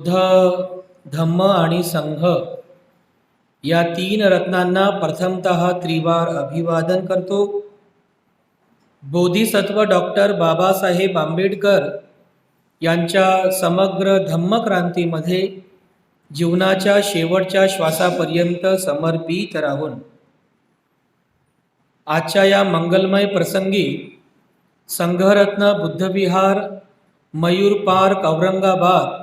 बुद्ध, धम्म आणि संघ या तीन रत्नांना प्रथमतः त्रिवार अभिवादन करतो. बोधिसत्व डॉक्टर बाबासाहेब आंबेडकर यांच्या समग्र धम्मक्रांतीमध्ये जीवनाच्या शेवटच्या श्वासापर्यंत समर्पित राहून आजच्या या मंगलमय प्रसंगी संघरत्न बुद्धविहार, मयूर पार्क, औरंगाबाद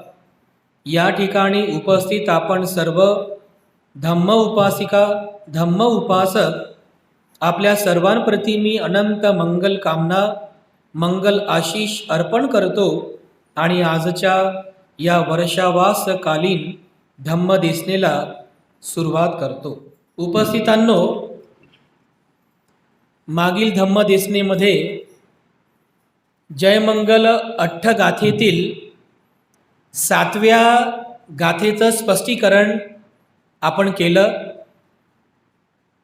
या ठिकाणी उपस्थित आपण सर्व धम्म उपासिका, धम्म उपासक आपल्या सर्वांप्रती मी अनंत मंगल कामना, मंगल आशीष अर्पण करतो आणि आजच्या या वर्षावासकालीन धम्मदेसनेला सुरुवात करतो. उपस्थितांनो, मागील धम्मदेसनेमध्ये जयमंगल अठ्ठगाथेतील 7व्या गाथेचं स्पष्टीकरण आपण केलं.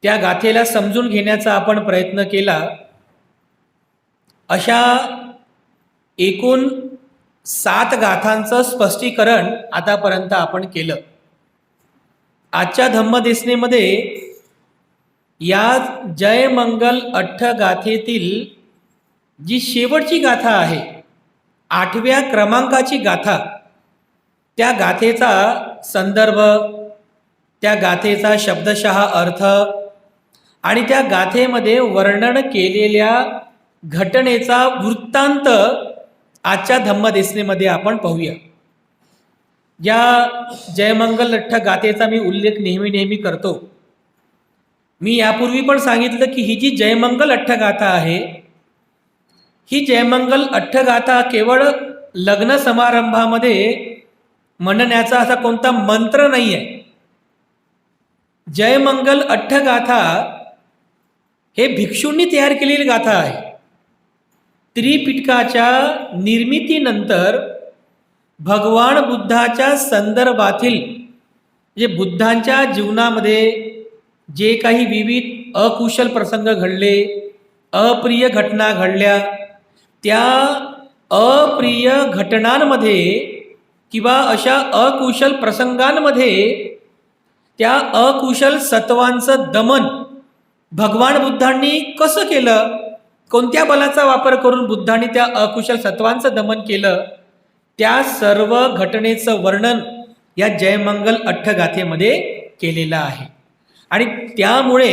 त्या गाथेला समजून घेण्याचा आपण प्रयत्न केला. अशा एकूण 7 गाथांचं स्पष्टीकरण आतापर्यंत आपण केलं. आजच्या धम्मदेसनेमध्ये या जयमंगल अठ्ठगाथेतील जी शेवटची गाथा आहे, 8व्या क्रमांकाची गाथा, त्या गाथेचा संदर्भ, त्या गाथेचा शब्दशः अर्थ आणि त्या गाथेमध्ये वर्णन केलेल्या घटनेचा वृत्तांत आजच्या धम्मदेसनेमध्ये आपण पाहूया. या जयमंगल अठ्ठ गाथेचा मी उल्लेख नेहमी करतो. मी यापूर्वी पण सांगितलं की ही जी जयमंगल अठ्ठगाथा आहे, ही जयमंगल अठ्ठगाथा केवळ लग्न समारंभामध्ये म्हणण्याचा असा कोणता मंत्र नाही आहे. जयमंगल अठ्ठगाथा हे भिक्षूंनी तयार केलेली गाथा आहे. त्रिपिटकाच्या निर्मितीनंतर भगवान बुद्धाच्या संदर्भातील जे बुद्धांच्या जीवनामध्ये जे काही विविध अकुशल प्रसंग घडले, अप्रिय घटना घडल्या, त्या अप्रिय घटनांमध्ये किंवा अशा अकुशल प्रसंगांमध्ये त्या अकुशल सत्वांचं दमन भगवान बुद्धांनी कसं केलं, कोणत्या बलाचा वापर करून बुद्धांनी त्या अकुशल सत्वांचं दमन केलं, त्या सर्व घटनेचं वर्णन या जयमंगल अठ्ठगाथेमध्ये केलेलं आहे. आणि त्यामुळे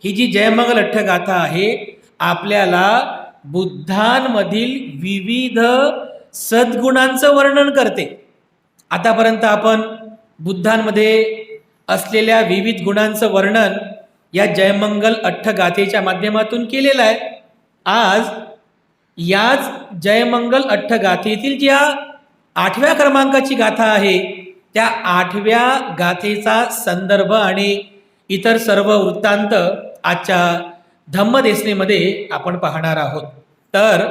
ही जी जयमंगल अठ्ठगाथा आहे आपल्याला बुद्धांमधील विविध सद्गुणांचं वर्णन करते. आतापर्यंत आपण बुद्धांमध्ये असलेल्या विविध गुणांचं वर्णन या जयमंगल अठ्ठगाथेच्या माध्यमातून केलेलं आहे. आज याच जयमंगल अठ्ठगाथेतील ज्या 8व्या क्रमांकाची गाथा आहे, त्या 8व्या गाथेचा संदर्भ आणि इतर सर्व वृत्तांत आजच्या धम्मदेसनेमध्ये आपण पाहणार आहोत. तर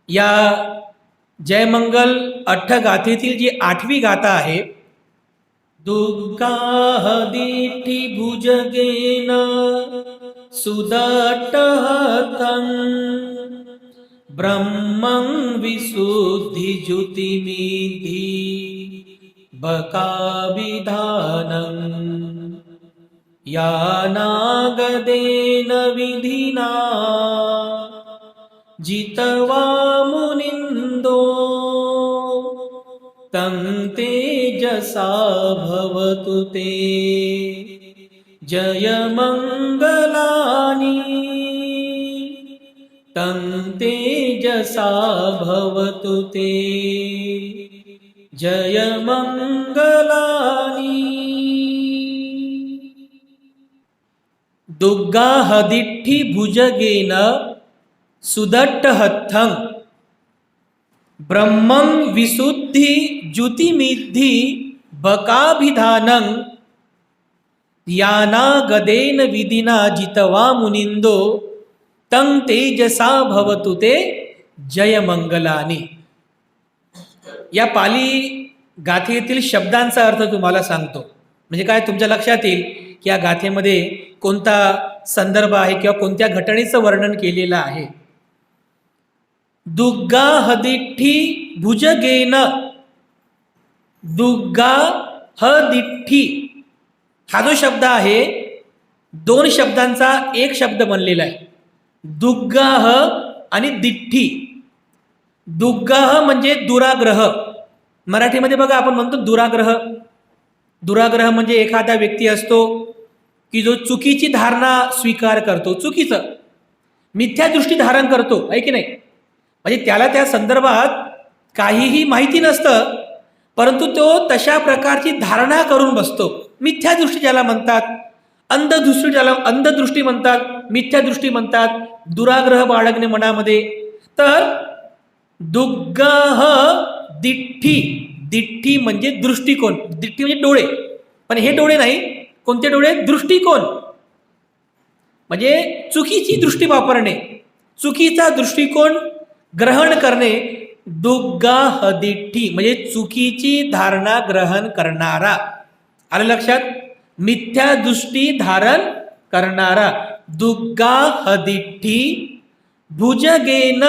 या जयमंगल अठ्ठगाथेतील जी 8वी गाथा आहे, दुर्गाहदिठी भुजगेन सुदट्टहतं ब्रह्मं विशुद्धि ज्योतिमिद्धि बकाविधानं यानागदेन विधिना जितवा मुनिन्दो तं तेजसा भवतु ते जयमंगलानि, तं तेजसा भवतु ते जयमंगलानि. दुग्गाहदिठी भुजगेन सुदट्टहत्थं ब्रह्मं विशुद्धि ज्योतिमिद्धि बकाभिधानं यानागदेन विधिना जितवा मुनिन्दो तं तेजसा भवतु ते जयमंगलानि. या पाली गाथेतील शब्दांचा अर्थ तुम्हाला सांगतो, म्हणजे काय तुमच्या लक्षात येईल की या गाथेमध्ये कोणता संदर्भ आहे किंवा कोणत्या घटनेचं वर्णन केलेलं आहे. दुग्गाहदिठी भुजगेन दुग्गा ह दिठ्ठी हा जो शब्द आहे दोन शब्दांचा एक शब्द बनलेला आहे. दुग्गाह आणि दिठ्ठी. दुग्गाह म्हणजे दुराग्रह. मराठीमध्ये बघा आपण म्हणतो दुराग्रह. दुराग्रह म्हणजे एखादा व्यक्ती असतो की जो चुकीची धारणा स्वीकार करतो, चुकीचं मिथ्या दृष्टी धारण करतो, आहे की नाही. म्हणजे त्याला त्या संदर्भात काहीही माहिती नसतं, परंतु तो तशा प्रकारची धारणा करून बसतो. मिथ्या दृष्टी ज्याला म्हणतात, अंधदृष्टी म्हणतात, मिथ्या दृष्टी म्हणतात, दुराग्रह बाळगणे मनामध्ये. तर दुग्गह दिठ्ठी, दिठ्ठी म्हणजे दृष्टिकोन, दिठ्ठी म्हणजे डोळे, पण हे डोळे नाही. कोणते डोळे? दृष्टिकोन. म्हणजे चुकीची दृष्टी वापरणे, चुकीचा दृष्टिकोन ग्रहण करणे. दुग्गाह दिठ्ठी म्हणजे चुकीची धारणा ग्रहण करणारा. आलं लक्षात? मिथ्या दृष्टी धारण करणारा. दुग्गाह दिठ्ठी. भुजगेन,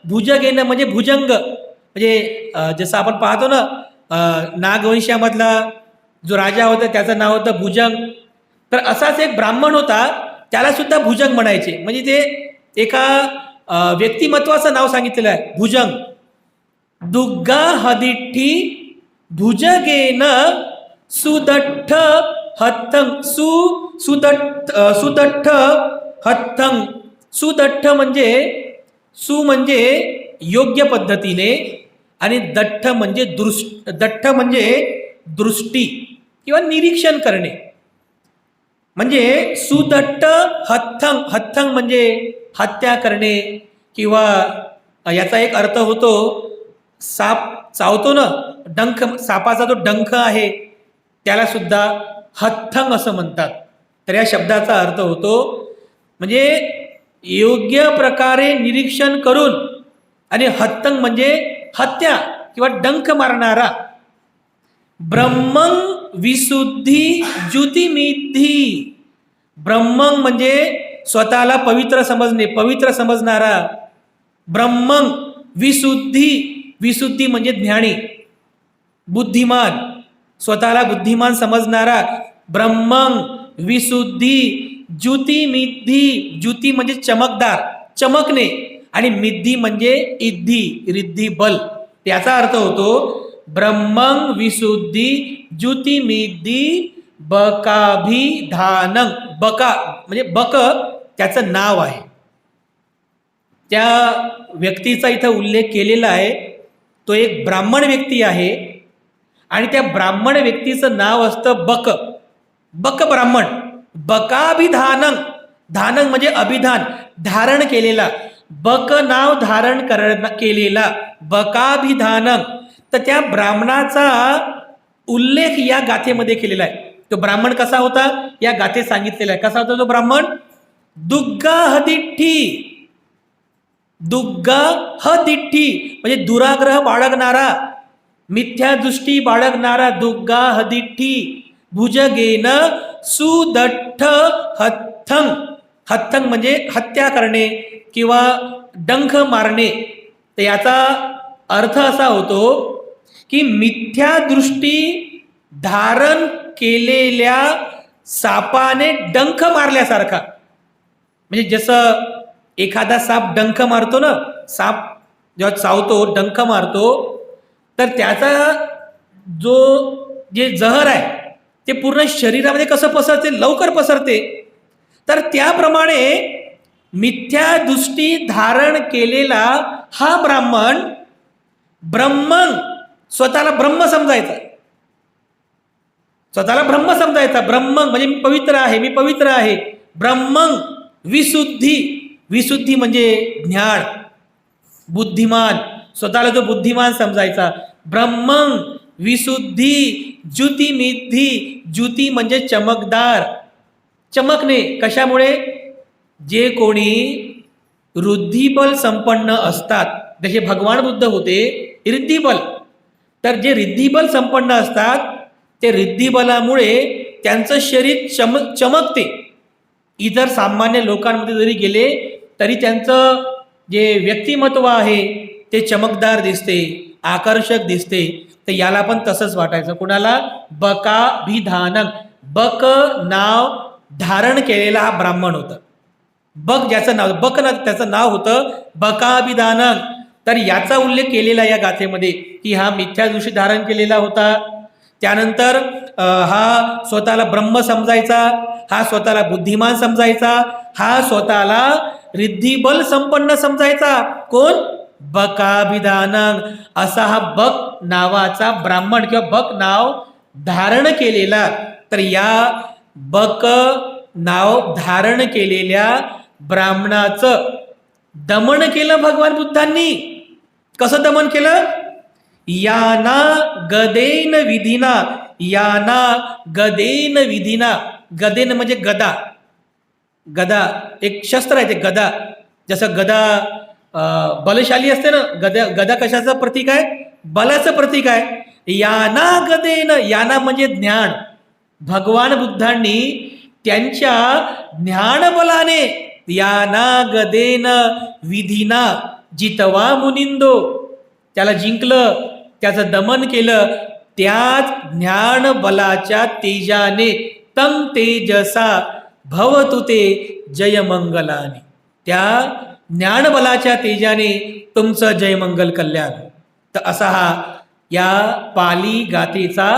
भुजगेन म्हणजे भुजंग. म्हणजे जसं आपण पाहतो ना, नागवंशामधला जो राजा होता त्याचं नाव होतं भुजंग. तर असाच एक ब्राह्मण होता, त्याला सुद्धा भुजंग म्हणायचे. म्हणजे ते एका व्यक्तिमत्वाचं नाव सांगितलेलं आहे, भुजंग. दुग्गाह दिठ्ठी भुजगेन सुदट्ठ हत्थं. सुदट्ठ हत्थं. सुदट्ठ म्हणजे सु म्हणजे योग्य पद्धतीने आणि दट्ठ म्हणजे दट्ठ म्हणजे दृष्टी किंवा निरीक्षण करणे. म्हणजे सुदट्ट हत्थं. हत्थं म्हणजे हत्या करणे, किंवा याचा एक अर्थ होतो साप चावतो ना, डंख, सापाचा जो डंख आहे त्याला सुद्धा हत्थंग असं म्हणतात. तर या शब्दाचा अर्थ होतो म्हणजे योग्य प्रकारे निरीक्षण करून, आणि हत्तंग म्हणजे हत्या किंवा डंख मारणारा. ब्रह्मं विशुद्धी ज्युतिमिद्धी. ब्रह्मं म्हणजे स्वतःला पवित्र समजणे, पवित्र समजणारा. ब्रह्मं विशुद्धी, विशुद्धी म्हणजे ज्ञानी, बुद्धिमान, स्वतःला बुद्धिमान समजणारा. ब्रह्मं विशुद्धी ज्युतिमिद्धी. ज्युती म्हणजे चमकदार, चमकणे, आणि मिद्धी म्हणजे इद्धी, रिद्धी, बल. त्याचा अर्थ होतो ब्रह्मं विशुद्धी ज्युतिमिद्धी बकाभिधानं. बका म्हणजे बक त्याचं नाव आहे. त्या व्यक्तीचा इथं उल्लेख केलेला आहे. तो एक ब्राह्मण व्यक्ती आहे आणि त्या ब्राह्मण व्यक्तीचं नाव असतं बक. बक ब्राह्मण. बकाभिधानं. धानं म्हणजे अभिधान, धारण केलेला. बक नाव धारण केलेला, बकाभिधानं. तर त्या ब्राह्मणाचा उल्लेख या गाथेमध्ये केलेला आहे. तो ब्राह्मण कसा होता या गाथेत सांगितलेला आहे. कसा होता तो ब्राह्मण? दुग्गाह दिठ्ठी. दुग्गाह दिठ्ठी म्हणजे दुराग्रह बाळगणारा, मिथ्या दृष्टी बाळगणारा. दुग्गाह दिठ्ठी. भुजगेन सुदट्ठ हत्थं. हत्थं म्हणजे हत्या करणे किंवा डंख मारणे. तर याचा अर्थ असा होतो की मिथ्या दृष्टी धारण केलेल्या सापाने डंख मारल्यासारखा. म्हणजे जसं एखादा साप डंख मारतो ना, साप जेव्हा चावतो, डंख मारतो, तर त्याचा जे जहर आहे ते पूर्ण शरीरामध्ये कसं पसरते? लवकर पसरते. तर त्याप्रमाणे मिथ्या दृष्टी धारण केलेला हा ब्राह्मण, ब्रह्मन, स्वतःला ब्रह्म समजायचा, स्वतःला ब्रह्म समजायचा. ब्रह्मं म्हणजे मी पवित्र आहे, मी पवित्र आहे. ब्रह्मं विशुद्धी. विशुद्धी म्हणजे ज्ञान, बुद्धिमान, स्वतःला जो बुद्धिमान समजायचा. ब्रह्मं विशुद्धी ज्युतिमिद्धी. ज्युती म्हणजे चमकदार, चमकणे. कशामुळे? जे कोणी रिद्धिबल संपन्न असतात, जसे भगवान बुद्ध होते रिद्धिबल, तर जे रिद्धिबल संपन्न असतात ते रिद्धिबलामुळे त्यांचं शरीर चमकते. इतर सामान्य लोकांमध्ये जरी गेले तरी त्यांचं जे व्यक्तिमत्व आहे ते चमकदार दिसते, आकर्षक दिसते. तर याला पण तसंच वाटायचं. कुणाला? बकाभिधानक. बक नाव धारण केलेला हा ब्राह्मण होता. बक ज्याचं नाव, बक ना त्याचं नाव होतं बकाभिधानक. तर याचा उल्लेख केलेला या गाथेमध्ये की हा मिथ्या दृष्टी धारण केलेला होता. त्यानंतर हा स्वतःला ब्रह्म समजायचा, हा स्वतःला बुद्धिमान समजायचा, हा स्वतःला रिद्धिबल संपन्न समजायचा. कोण? बकाभिधानक. असा हा बक नावाचा ब्राह्मण किंवा बक नाव धारण केलेला. तर या बक नाव धारण केलेल्या ब्राह्मणाचं दमन केलं भगवान बुद्धांनी. कसं दमन केलं? याना गदेन विधिना. याना गदेन विधिना. गदेन म्हणजे गदा. गदा एक शस्त्र आहे, ते गदा. जसं गदा बलशाली असते ना, गदा गदा कशाचं प्रतीक आहे? बलाचं प्रतीक आहे. याना गदेन, याना म्हणजे ज्ञान. भगवान बुद्धांनी त्यांच्या ज्ञानबलाने याना गदेन विधिना जितवा मुनिंदो, त्याला जिंकलं, त्याचं दमन केलं. त्याच ज्ञानबलाच्या तेजाने तम तेजसा भवतु ते जयमंगलाने. त्या ज्ञानबलाच्या तेजाने तुमचं जयमंगल कल्याण. तर असा हा या पाली गाथेचा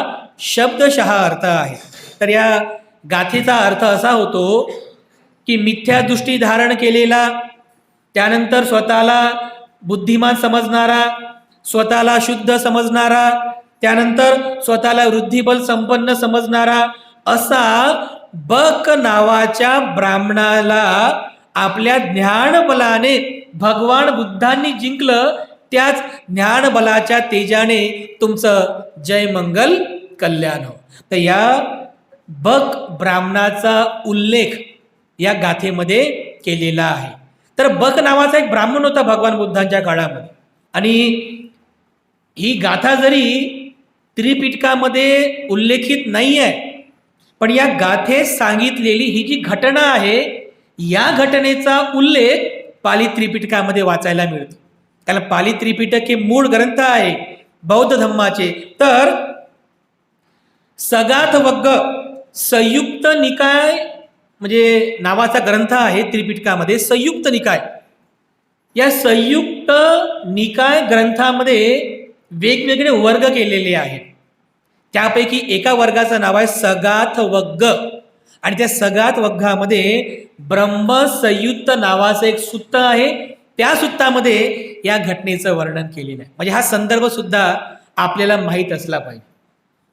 शब्दशः अर्थ आहे. तर या गाथेचा अर्थ असा होतो की मिथ्या दृष्टी धारण केलेला, त्यानंतर स्वतःला बुद्धिमान समजणारा, स्वतःला शुद्ध समजणारा, त्यानंतर स्वतःला वृद्धिबल संपन्न समजणारा असा बक नावाच्या ब्राह्मणाला आपल्या ज्ञानबलाने भगवान बुद्धांनी जिंकलं. त्याच ज्ञानबलाच्या तेजाने तुमचं जय मंगल कल्याण हो. तर या बक ब्राह्मणाचा उल्लेख या गाथेमध्ये केलेला आहे. तर बक नावाचा एक ब्राह्मण होता भगवान बुद्धांच्या काळामध्ये. आणि ही गाथा जरी त्रिपिटकामध्ये उल्लेखित नाही आहे, पण या गाथेत सांगितलेली ही जी घटना आहे, या घटनेचा उल्लेख पाली त्रिपिटकामध्ये वाचायला मिळतो. कारण पाली त्रिपिटक हे मूळ ग्रंथ आहे बौद्ध धम्माचे. तर सगाथवग्ग संयुक्त निकाय म्हणजे नावाचा ग्रंथ आहे त्रिपिटकामध्ये, संयुक्त निकाय. या संयुक्त निकाय ग्रंथामध्ये वेगवेगळे वर्ग केलेले आहेत. त्यापैकी एका वर्गाचं नाव आहे सगाथवग्ग. आणि त्या सगाथवग्गामध्ये ब्रह्मसंयुक्त नावाचं एक सुत्त आहे. त्या सुत्तामध्ये या घटनेचं वर्णन केलेलं आहे. म्हणजे हा संदर्भ सुद्धा आपल्याला माहीत असला पाहिजे.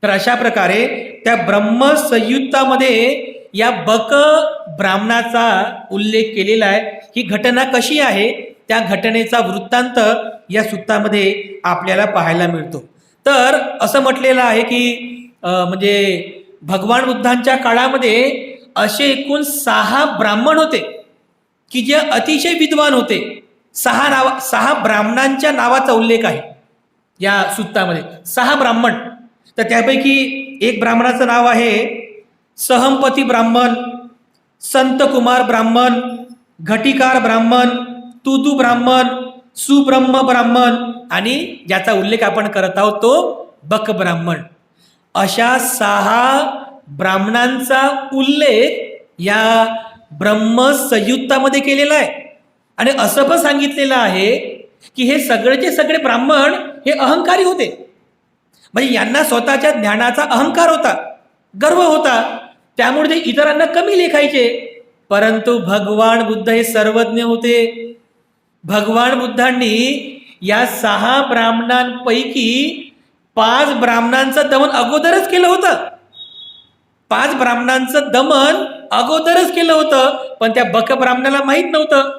तर अशा प्रकारे त्या ब्रह्मसंयुक्तामध्ये या बक ब्राह्मणाचा उल्लेख केलेला आहे. ही घटना कशी आहे त्या घटनेचा वृत्तांत या सुत्तामध्ये आपल्याला पाहायला मिळतो. तर असं म्हटलेलं आहे की म्हणजे भगवान बुद्धांच्या काळामध्ये असे एकूण 6 ब्राह्मण होते की जे अतिशय विद्वान होते. 6 ब्राह्मणांच्या नावाचा उल्लेख आहे या सुत्तामध्ये. 6 ब्राह्मण. तर त्यापैकी एक ब्राह्मणाचं नाव आहे सहमपती ब्राह्मण, संतकुमार ब्राह्मण, घटिकार ब्राह्मण, तुदू ब्राह्मण, सुब्रह्म ब्राह्मण आणि ज्याचा उल्लेख आपण करत आहोत तो बक ब्राह्मण. अशा 6 ब्राह्मणांचा उल्लेख या ब्रह्मसंयुक्तामध्ये केलेला आहे. आणि असं पण सांगितलेलं आहे की हे सगळेचे सगळे ब्राह्मण हे अहंकारी होते. म्हणजे यांना स्वतःच्या ज्ञानाचा अहंकार होता, गर्व होता. त्यामुळे ते इतरांना कमी लेखायचे. परंतु भगवान बुद्ध हे सर्वज्ञ होते. भगवान बुद्धांनी या 6 ब्राह्मणांपैकी 5 ब्राह्मणांचं दमन अगोदरच केलं होतं. 5 ब्राह्मणांचं दमन अगोदरच केलं होतं. पण त्या बक ब्राह्मणाला माहीत नव्हतं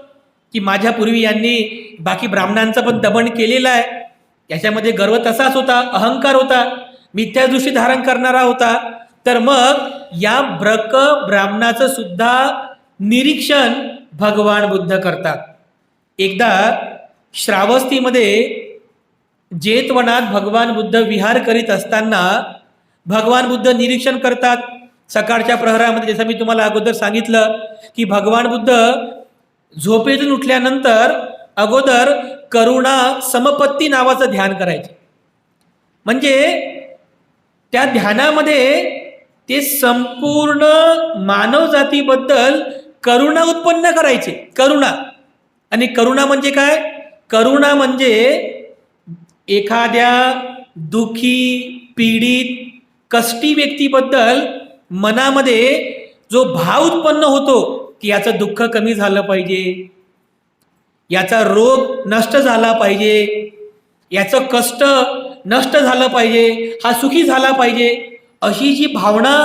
की माझ्यापूर्वी यांनी बाकी ब्राह्मणांचं पण दमन केलेलं आहे. याच्यामध्ये गर्व तसाच होता, अहंकार होता, मिथ्या दृष्टी धारण करणारा होता. तर मग या बक ब्राह्मणाचं सुद्धा निरीक्षण भगवान बुद्ध करतात. एकदा श्रावस्तीमध्ये जेतवनात भगवान बुद्ध विहार करीत असताना भगवान बुद्ध निरीक्षण करतात. सकाळच्या प्रहरामध्ये जसं मी तुम्हाला अगोदर सांगितलं की भगवान बुद्ध झोपेतून उठल्यानंतर अगोदर करुणा समपत्ती नावाचं ध्यान करायचे. म्हणजे त्या ध्यानामध्ये ते संपूर्ण मानव जातीबद्दल करुणा उत्पन्न करायचे. करुणा. आणि करुणा म्हणजे काय? करुणा म्हणजे एखाद्या दुखी, पीडित, कष्टी व्यक्तीबद्दल मनामध्ये जो भाव उत्पन्न होतो की याचं दुःख कमी झालं पाहिजे, याचा रोग नष्ट झाला पाहिजे, याचं कष्ट नष्ट झालं पाहिजे, हा सुखी झाला पाहिजे, अशी जी भावना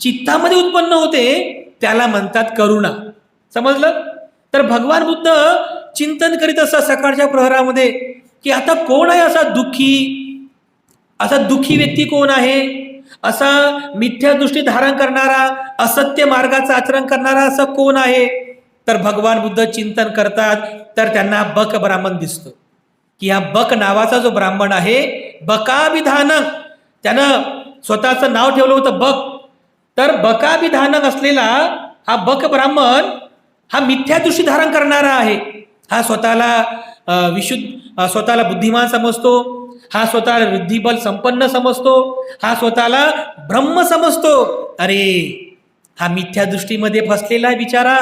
चित्तामध्ये उत्पन्न होते त्याला म्हणतात करुणा. समजलं? तर भगवान बुद्ध चिंतन करीत असतात सकाळच्या प्रहरामध्ये की आता कोण आहे असा दुःखी व्यक्ती कोण आहे, असा मिथ्या दृष्टी धारण करणारा, असत्य मार्गाचं आचरण करणारा असा कोण आहे. तर भगवान बुद्ध चिंतन करतात तर त्यांना बक ब्राह्मण दिसतो की हा बक नावाचा जो ब्राह्मण आहे, बकाभिधानक, त्यानं स्वतःचं नाव ठेवलं होतं बक. तर बकाभिधानक असलेला हा बक ब्राह्मण हा मिथ्या दृष्टी धारण करणारा आहे. हा स्वतःला बुद्धिमान समजतो, हा स्वतःला बुद्धिबल संपन्न समजतो, हा स्वतःला ब्रह्म समजतो. अरे हा मिथ्या दृष्टीमध्ये फसलेला आहे बिचारा.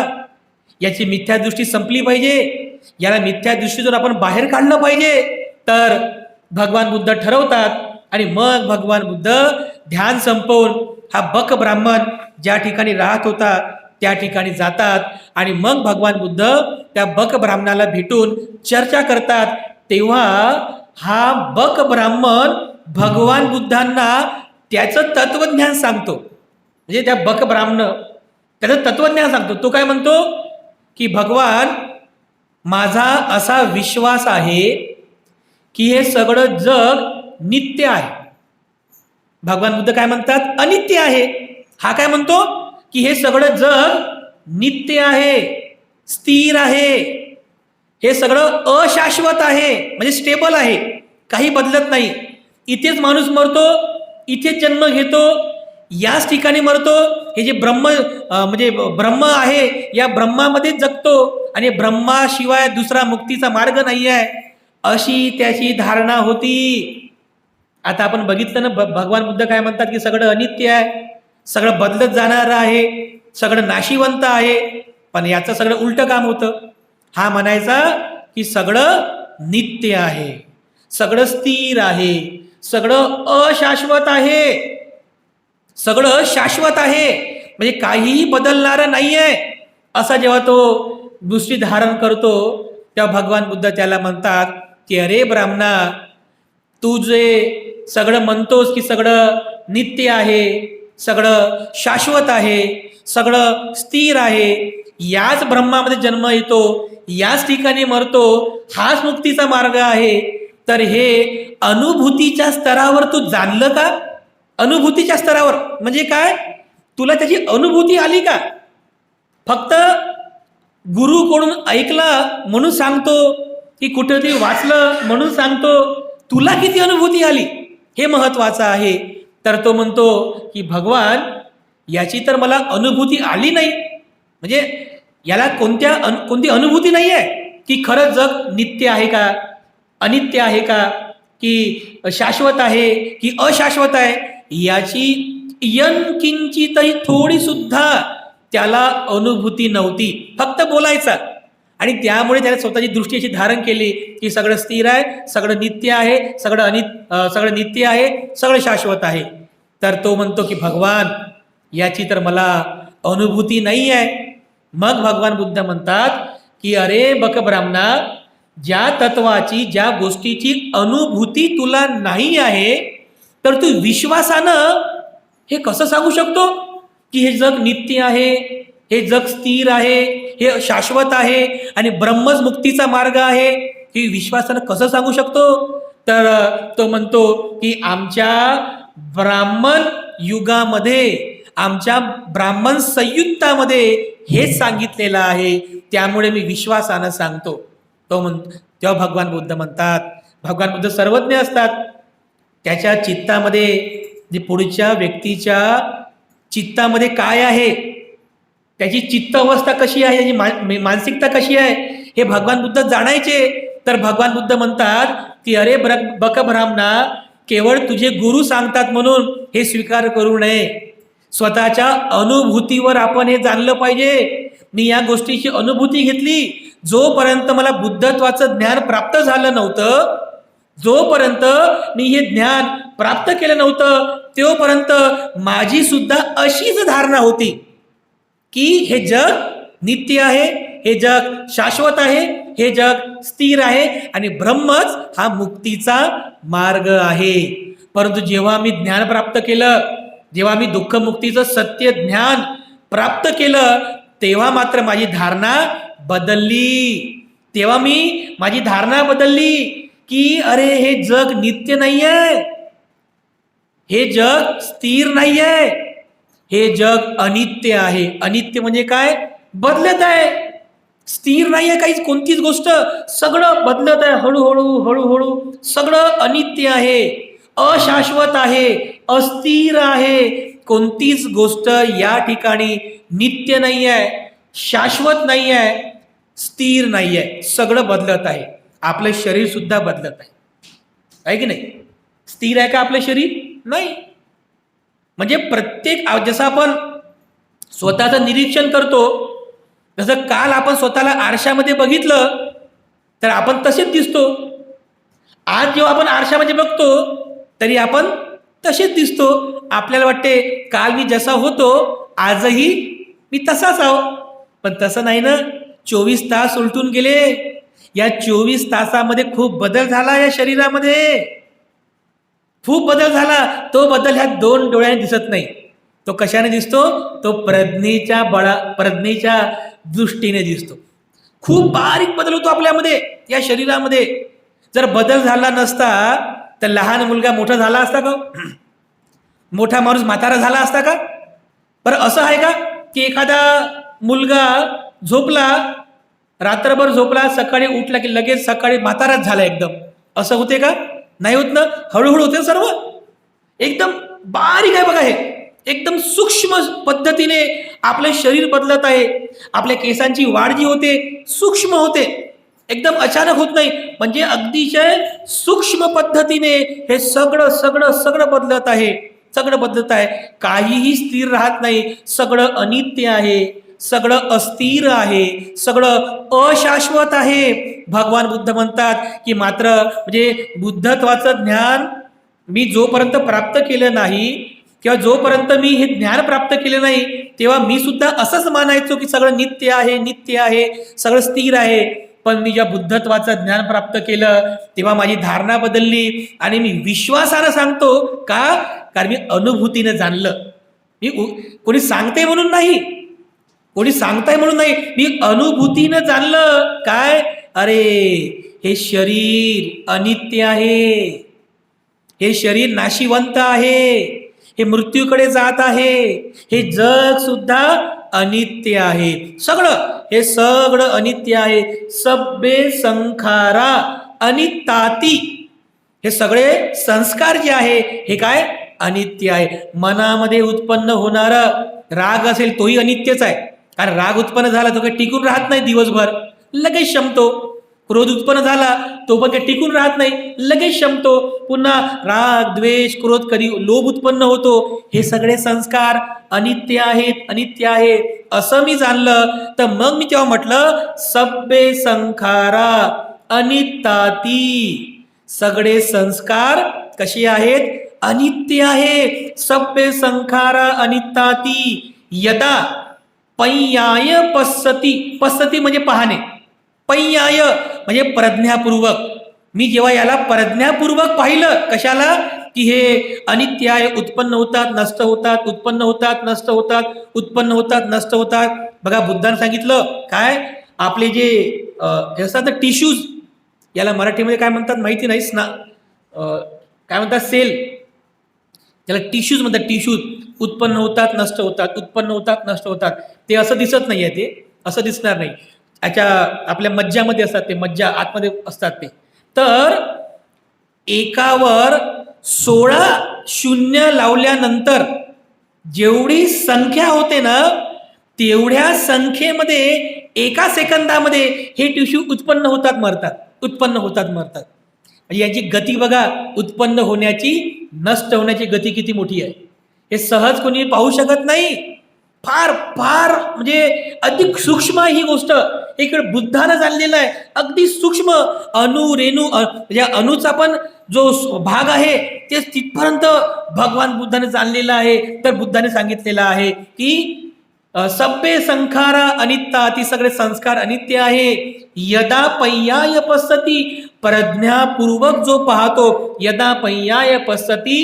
याची मिथ्या दृष्टी संपली पाहिजे, याला मिथ्या दृष्टीतून आपण बाहेर काढलं पाहिजे. तर भगवान बुद्ध ठरवतात आणि मग भगवान बुद्ध ध्यान संपवून हा बक ब्राह्मण ज्या ठिकाणी राहत होता त्या ठिकाणी जातात आणि मग भगवान बुद्ध त्या बक ब्राह्मणाला भेटून चर्चा करतात. तेव्हा हा बक ब्राह्मण भगवान बुद्धांना त्याचं तत्वज्ञान सांगतो. म्हणजे त्या बक ब्राह्मण त्याचं तत्वज्ञान सांगतो. तो काय म्हणतो की भगवान, माझा असा विश्वास आहे की हे सगळं जग नित्य आहे. भगवान बुद्ध काय म्हणतात? अनित्य आहे. हा काय म्हणतो की हे सगळं जग नित्य आहे, स्थिर आहे, हे सगळं अशाश्वत आहे, म्हणजे स्टेबल आहे, काही बदलत नाही. इथेच माणूस मरतो, इथेच जन्म घेतो, याच ठिकाणी मरतो. हे जे म्हणजे ब्रह्म आहे या ब्रह्मामध्येच जगतो आणि ब्रह्माशिवाय दुसरा मुक्तीचा मार्ग नाही आहे, अशी त्याची धारणा होती. आता आपण बघितलं ना, भगवान बुद्ध काय म्हणतात की सगळं अनित्य आहे, सगळं बदलत जाणारं आहे, सगळं नाशिवंत आहे. पण याचं सगळं उलटं काम होतं. हा म्हणायचा की सगळं नित्य आहे, सगळं स्थिर आहे, सगळं अशाश्वत आहे, सगळं शाश्वत आहे, म्हणजे काहीही बदलणारं नाही आहे. असा जेव्हा तो दृष्टी धारण करतो तेव्हा भगवान बुद्ध त्याला म्हणतात की अरे ब्राह्मणा, तू जे सगळं म्हणतोस की सगळं नित्य आहे, सगळं शाश्वत आहे, सगळं स्थिर आहे, याच ब्रह्मामध्ये जन्म येतो, याच ठिकाणी मरतो, हाच मुक्तीचा मार्ग आहे. तर हे अनुभूतीच्या स्तरावर तू जाणलं का? अनुभूतीच्या स्तरावर म्हणजे काय? तुला त्याची अनुभूती आली का? फक्त गुरुकडून ऐकला म्हणून सांगतो की कुठेतरी वाचलं म्हणून सांगतो, तुला किती अनुभूती आली हे महत्वाचं आहे. तर तो म्हणतो की भगवान, याची तर मला अनुभूती आली नाही. म्हणजे याला कोणती अनुभूती नाही आहे की खरंच जग नित्य आहे का, अनित्य आहे का, की शाश्वत आहे की अशाश्वत आहे, याची किंचितही थोडी सुद्धा त्याला अनुभूती नव्हती. फक्त बोलायचा आणि त्यामुळे त्याने स्वतःची दृष्टी अशी धारण केली की सगळं स्थिर आहे, सगळं नित्य आहे, सगळं नित्य आहे, सगळं शाश्वत आहे. तर तो म्हणतो की भगवान, याची तर मला अनुभूती नाही आहे. मग भगवान बुद्ध म्हणतात की अरे बक ब्राह्मणा, ज्या तत्वाची, ज्या गोष्टीची अनुभूती तुला नाही आहे, तर तू विश्वासानं हे कसं सांगू शकतो की हे जग नित्य आहे, हे जग स्थिर आहे, हे शाश्वत आहे आणि ब्रह्मच मुक्तीचा मार्ग आहे, हे विश्वासानं कसं सांगू शकतो? तर तो म्हणतो की आमच्या ब्राह्मण युगामध्ये, आमच्या ब्राह्मण संयुक्तामध्ये हेच सांगितलेलं आहे, त्यामुळे मी विश्वासानं सांगतो. तो म्हणतो. तेव्हा भगवान बुद्ध म्हणतात, भगवान बुद्ध सर्वज्ञ असतात, त्याच्या चित्तामध्ये जे पुढच्या व्यक्तीच्या चित्तामध्ये काय आहे, त्याची चित्त अवस्था कशी आहे, त्याची मानसिकता कशी आहे, हे भगवान बुद्ध जाणायचे. तर भगवान बुद्ध म्हणतात की अरे बक ब्राह्मणा, केवळ तुझे गुरु सांगतात म्हणून हे स्वीकार करू नये. स्वतःच्या अनुभूतीवर आपण हे जाणलं पाहिजे. मी या गोष्टीची अनुभूती घेतली. जोपर्यंत मला बुद्धत्वाचं ज्ञान प्राप्त झालं नव्हतं, जोपर्यंत मी हे ज्ञान प्राप्त केलं नव्हतं, तोपर्यंत माझी सुद्धा अशीच धारणा होती की हे जग नित्य आहे, हे जग शाश्वत आहे, हे जग स्थिर आहे आणि ब्रह्मच हा मुक्तीचा मार्ग आहे. परंतु जेव्हा मी ज्ञान प्राप्त केलं, जेव्हा मी दुःखमुक्तीचं सत्य ज्ञान प्राप्त केलं, तेव्हा मात्र माझी धारणा बदलली. तेव्हा मी माझी धारणा बदलली की अरे हे जग नित्य नाहीये, हे जग स्थिर नाहीये, हे जग अनित्य आहे. अनित्य म्हणजे काय? बदलत आहे, स्थिर नाहीये काहीच, कोणतीच गोष्ट, सगळं बदलत आहे, हळूहळू हळूहळू सगळं अनित्य आहे, अशाश्वत आहे, अस्थिर आहे. कोणतीच गोष्ट या ठिकाणी नित्य नाही आहे, शाश्वत नाही आहे, स्थिर नाही आहे, सगळं बदलत आहे. आपलं शरीर सुद्धा बदलत आहे की नाही? स्थिर आहे का आपलं शरीर? नाही. म्हणजे प्रत्येक, जसं आपण स्वतःचं निरीक्षण करतो, जसं काल आपण स्वतःला आरशामध्ये बघितलं तर आपण तसेच दिसतो. आज जेव्हा आपण आरशामध्ये बघतो तरी आपण तसेच दिसतो. आपल्याला वाटते काल मी जसा होतो आजही मी तसाच आहो, पण तसं नाही ना. 24 तास उलटून गेले. या 24 तासामध्ये खूप बदल झाला या शरीरामध्ये, खूप बदल झाला. तो बदल ह्या 2 डोळ्याने दिसत नाही. तो कशाने दिसतो? तो प्रज्ञेच्या दृष्टीने दिसतो. खूप बारीक बदल होतो आपल्यामध्ये, या शरीरामध्ये. जर बदल झाला नसता तर लहान मुलगा मोठा झाला असता का? मोठा माणूस म्हातारा झाला असता का? बरं असं आहे का की एखादा मुलगा झोपला, रात्रभर झोपला, सकाळी उठला की लगेच सकाळी म्हाताराच झाला एकदम, असं होते का? नाही होत ना. हळूहळू होते सर्व. एकदम बारीक आहे बघा, हे एकदम सूक्ष्म पद्धतीने आपलं शरीर बदलत आहे. आपल्या केसांची वाढ जी होते सूक्ष्म होते, एकदम अचानक होत नाही. म्हणजे अगदीशय सूक्ष्म पद्धतीने हे सगळं सगळं सगळं बदलत आहे, सगळं बदलत आहे. काहीही स्थिर राहत नाही, सगळं अनित्य आहे, सगळं अस्थिर आहे, सगळं अशाश्वत आहे. भगवान बुद्ध म्हणतात की मात्र म्हणजे बुद्धत्वाचं ज्ञान मी जोपर्यंत प्राप्त केलं नाही, किंवा जोपर्यंत मी हे ज्ञान प्राप्त केले नाही, तेव्हा मी सुद्धा असंच मानायचो की सगळं नित्य आहे, नित्य आहे, सगळं स्थिर आहे. पण मी ज्या बुद्धत्वाचं ज्ञान प्राप्त केलं तेव्हा माझी धारणा बदलली आणि मी विश्वासानं सांगतो का? कारण मी अनुभूतीनं जाणलं. मी कोणी सांगते म्हणून नाही, कोणी सांगताय म्हणून नाही, मी अनुभूतीनं जाणलं. काय? अरे हे शरीर अनित्य आहे, हे शरीर नाशिवंत आहे, हे मृत्यूकडे जात आहे, हे जग सुद्धा अनित्य आहे, सगळं हे सगळं अनित्य आहे. सब्बे संखारा अनित्याती, हे सगळे संस्कार जे आहे हे काय? अनित्य आहे. मनामध्ये उत्पन्न होणारा राग असेल तोही अनित्यच आहे. कारण राग उत्पन्न झाला तो काही टिकून राहत नाही, दिवसभर लगेच शमतो. क्रोध उत्पन्न झाला तो पण काही टिकून राहत नाही, लगेच शमतो. पुन्हा राग, द्वेष, क्रोध, कधी लोभ उत्पन्न होतो. हे सगळे संस्कार अनित्य आहेत, अनित्य आहे असं मी जाणलं. तर मग मी तेव्हा म्हटलं सब्बे संखारा अनित्याती, सगळे संस्कार कसे आहेत? अनित्य आहे. सब्बे संखारा अनित्याती यदा पय्याय पश्यति, पश्यति म्हणजे पाहणे, पय्याय म्हणजे प्रज्ञापूर्वक. मी जेव्हा याला प्रज्ञापूर्वक पाहिलं, कशाला? की हे अनित्य आहे, उत्पन्न होतात नष्ट होतात, उत्पन्न होतात नष्ट होतात, उत्पन्न होतात नष्ट होतात. बघा बुद्धांनी सांगितलं काय? आपले जे असतात टिश्यूज, याला मराठीमध्ये काय म्हणतात माहिती नाही, काय म्हणतात, सेल, त्याला टिश्यूज म्हणतात. टिश्यूज उत्पन्न होतात नष्ट होतात, उत्पन्न होतात नष्ट होतात. ते असं दिसत नाही आहे, ते असं दिसणार नाही. याच्या आपल्या मज्जामध्ये असतात, ते मज्जा आतमध्ये असतात ते. तर एकावर 16 शून्य लावल्यानंतर जेवढी संख्या होते ना, तेवढ्या संख्येमध्ये एका सेकंदामध्ये हे टिश्यू उत्पन्न होतात मरतात, उत्पन्न होतात मरतात. म्हणजे यांची गती बघा, उत्पन्न होण्याची नष्ट होण्याची गती किती मोठी आहे, हे सहज कोणी पाहू शकत नाही. फार फार म्हणजे अधिक सूक्ष्म ही गोष्ट इकडे बुद्धानं जाणलेलं आहे. अगदी सूक्ष्म अणु रेणू म्हणजे अणुचा पण जो भाग आहे ते तिथपर्यंत भगवान बुद्धाने जाणलेला आहे. तर बुद्धाने सांगितलेलं आहे की सभ्य संखारा अनित्य, ती सगळे संस्कार अनित्य आहे. यदा पय्याय पश्यती, प्रज्ञापूर्वक जो पाहतो, यदा पय्याय पश्यती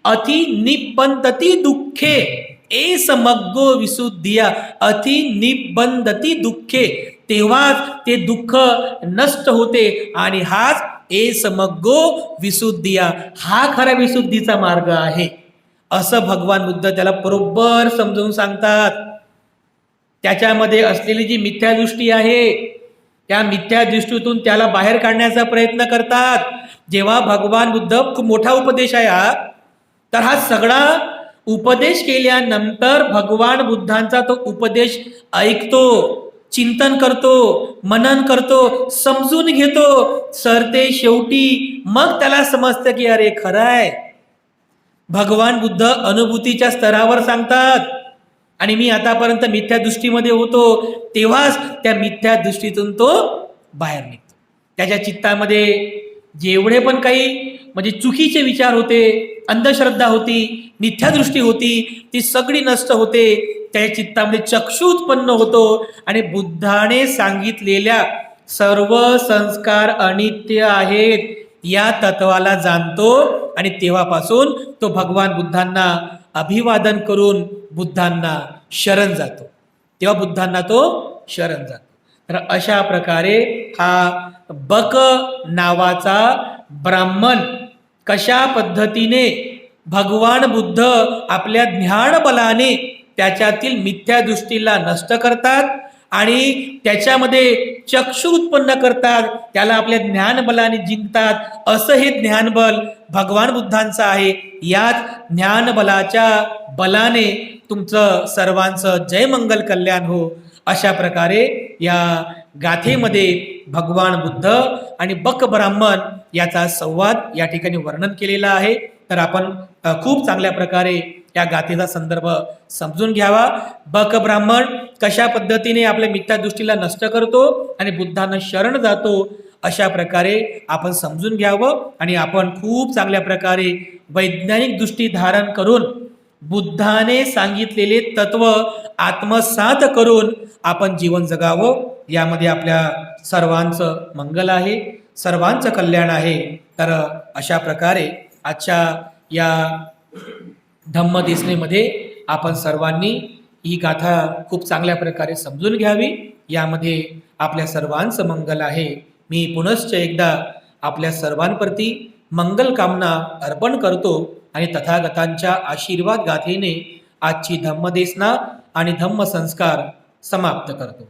अति निबंधती दुःखे, ए समग्गो विशुद्धिया अति निबंधती दुःखे, तेव्हाच ते दुःख नष्ट होते. आणि हाच ए समग्गो विशुद्धिया, हा खरा विशुद्धीचा मार्ग आहे, असं भगवान बुद्ध त्याला बरोबर समजावून सांगतात. त्याच्यामध्ये असलेली जी मिथ्यादृष्टी आहे, त्या मिथ्या दृष्टीतून त्याला बाहेर काढण्याचा प्रयत्न करतात. जेव्हा भगवान बुद्ध, खूप मोठा उपदेश आहे हा, तर हा सगळा उपदेश केल्यानंतर भगवान बुद्धांचा तो उपदेश ऐकतो, चिंतन करतो, मनन करतो, समजून घेतो. सरते शेवटी मग त्याला समजतं की अरे खरं आहे. भगवान बुद्ध अनुभूतीच्या स्तरावर सांगतात, आणि मी आतापर्यंत मिथ्या दृष्टीमध्ये होतो, तेव्हाच त्या मिथ्या दृष्टीतून तो बाहेर निघतो. त्याच्या चित्तामध्ये जेवढे पण काही म्हणजे चुकीचे विचार होते, अंधश्रद्धा होती, मिथ्यादृष्टी होती, ती सगळी नष्ट होते. त्या चित्तामध्ये चक्षु उत्पन्न होतो आणि बुद्धाने सांगितलेल्या सर्व संस्कार अनित्य आहेत या तत्वाला जाणतो. आणि तेव्हापासून तो भगवान बुद्धांना अभिवादन करून बुद्धांना शरण जातो. तेव्हा बुद्धांना तो शरण जातो. तर अशा प्रकारे हा बक नावाचा ब्राह्मण कशा पद्धतीने भगवान बुद्ध आपल्या ज्ञान बलाने त्याच्यातील मिथ्या दृष्टीला नष्ट करतात आणि त्याच्यामध्ये चक्षु उत्पन्न करतात, त्याला आपल्या ज्ञान बलाने जिंकतात. असं हे ज्ञानबल भगवान बुद्धांचं आहे. याच ज्ञानबलाच्या बलाने तुमचं सर्वांचं जय मंगल कल्याण हो. अशा प्रकारे या गाथेमध्ये भगवान बुद्ध आणि बक ब्राह्मण याचा संवाद या ठिकाणी वर्णन केलेला आहे. तर आपण खूप चांगल्या प्रकारे या गाथेचा संदर्भ समजून घ्यावा. बक ब्राह्मण कशा पद्धतीने आपल्या मिथ्या दृष्टीला नष्ट करतो आणि बुद्धांना शरण जातो, अशा प्रकारे आपण समजून घ्यावं. आणि आपण खूप चांगल्या प्रकारे वैज्ञानिक दृष्टी धारण करून बुद्धाने सांगितलेले तत्व आत्मसात करून आपण जीवन जगावं. यामध्ये आपल्या सर्वांचं मंगल आहे, सर्वांचं कल्याण आहे. तर अशा प्रकारे आजच्या या धम्मदेसनेमध्ये आपण सर्वांनी ही गाथा खूप चांगल्या प्रकारे समजून घ्यावी. यामध्ये आपल्या सर्वांचं मंगल आहे. मी पुनश्च एकदा आपल्या सर्वांप्रती मंगल कामना अर्पण करतो आणि तथागतांच्या आशीर्वाद गाथेने आजची धम्मदेसना आणि धम्म संस्कार समाप्त करतो.